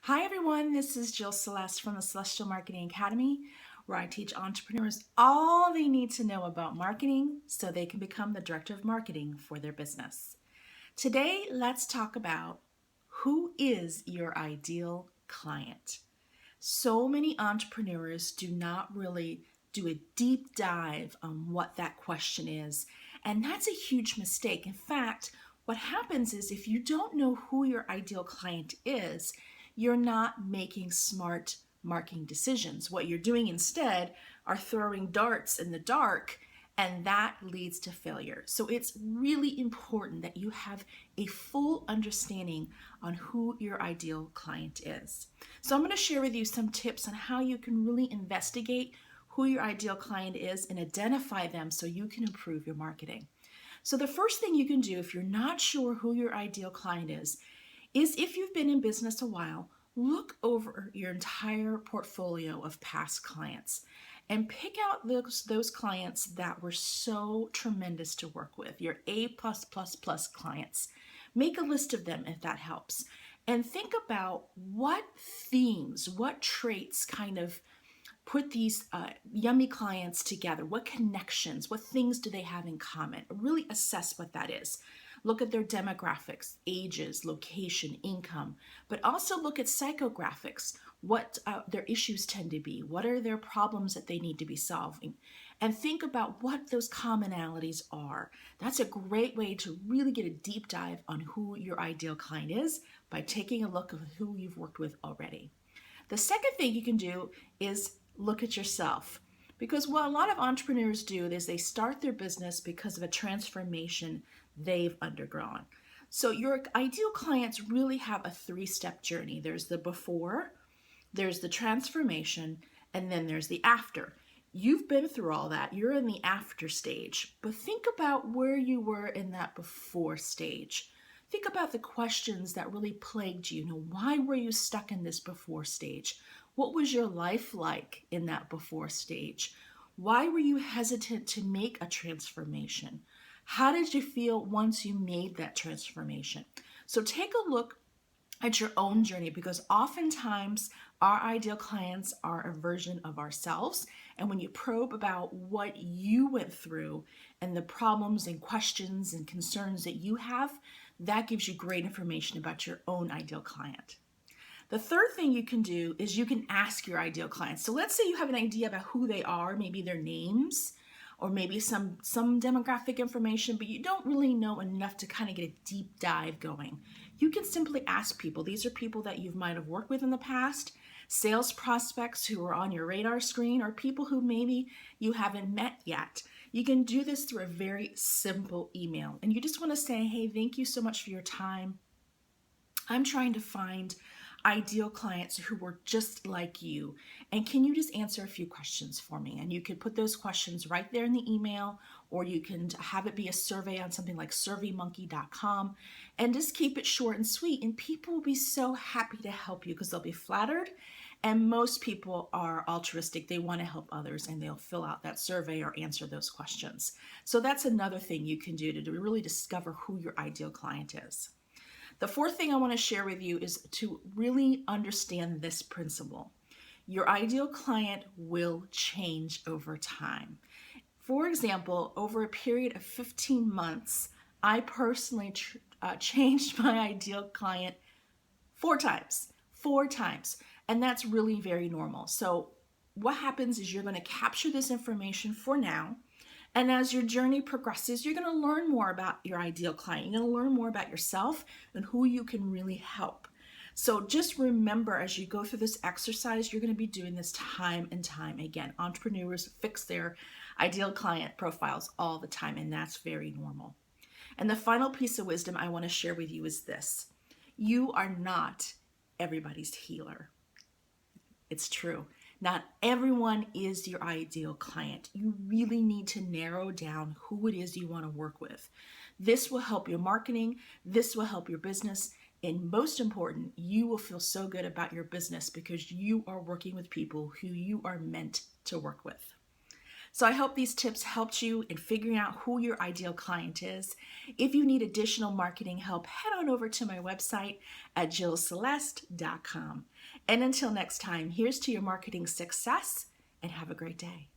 Hi everyone, this is Jill Celeste from the Celestial Marketing Academy, where I teach entrepreneurs all they need to know about marketing so they can become the director of marketing for their business. Today, let's talk about who is your ideal client. So many entrepreneurs do not really do a deep dive on what that question is, and that's a huge mistake. In fact, what happens is if you don't know who your ideal client is, you're not making smart marketing decisions. What you're doing instead are throwing darts in the dark, and that leads to failure. So it's really important that you have a full understanding on who your ideal client is. So I'm going to share with you some tips on how you can really investigate who your ideal client is and identify them so you can improve your marketing. So the first thing you can do if you're not sure who your ideal client is if you've been in business a while, look over your entire portfolio of past clients and pick out those clients that were so tremendous to work with, your A+++ clients. Make a list of them if that helps. And think about what themes, what traits kind of put these yummy clients together. What connections, what things do they have in common? Really assess what that is. Look at their demographics, ages, location, income, but also look at psychographics, what their issues tend to be, what are their problems that they need to be solving, and think about what those commonalities are. That's a great way to really get a deep dive on who your ideal client is by taking a look at who you've worked with already. The second thing you can do is look at yourself. Because what a lot of entrepreneurs do is they start their business because of a transformation they've undergone. So your ideal clients really have a three-step journey. There's the before, there's the transformation, and then there's the after. You've been through all that. You're in the after stage. But think about where you were in that before stage. Think about the questions that really plagued you. Why were you stuck in this before stage? What was your life like in that before stage? Why were you hesitant to make a transformation? How did you feel once you made that transformation? So take a look at your own journey, because oftentimes our ideal clients are a version of ourselves. And when you probe about what you went through and the problems and questions and concerns that you have, that gives you great information about your own ideal client. The third thing you can do is you can ask your ideal clients. So let's say you have an idea about who they are, maybe their names, or maybe some demographic information, but you don't really know enough to kind of get a deep dive going. You can simply ask people. These are people that you might have worked with in the past, sales prospects who are on your radar screen, or people who maybe you haven't met yet. You can do this through a very simple email. And you just want to say, hey, thank you so much for your time. I'm trying to find ideal clients who were just like you. And can you just answer a few questions for me? And you could put those questions right there in the email, or you can have it be a survey on something like surveymonkey.com, and just keep it short and sweet. And people will be so happy to help you because they'll be flattered. And most people are altruistic. They want to help others, and they'll fill out that survey or answer those questions. So that's another thing you can do to really discover who your ideal client is. The fourth thing I want to share with you is to really understand this principle. Your ideal client will change over time. For example, over a period of 15 months, I personally changed my ideal client 4 times. 4 times. And that's really very normal. So what happens is you're going to capture this information for now. And as your journey progresses, you're going to learn more about your ideal client. You're going to learn more about yourself and who you can really help. So just remember, as you go through this exercise, you're going to be doing this time and time again. Entrepreneurs fix their ideal client profiles all the time, and that's very normal. And the final piece of wisdom I want to share with you is this. You are not everybody's healer. It's true. Not everyone is your ideal client. You really need to narrow down who it is you want to work with. This will help your marketing. This will help your business. And most important, you will feel so good about your business because you are working with people who you are meant to work with. So I hope these tips helped you in figuring out who your ideal client is. If you need additional marketing help, head on over to my website at jillceleste.com. And until next time, here's to your marketing success and have a great day.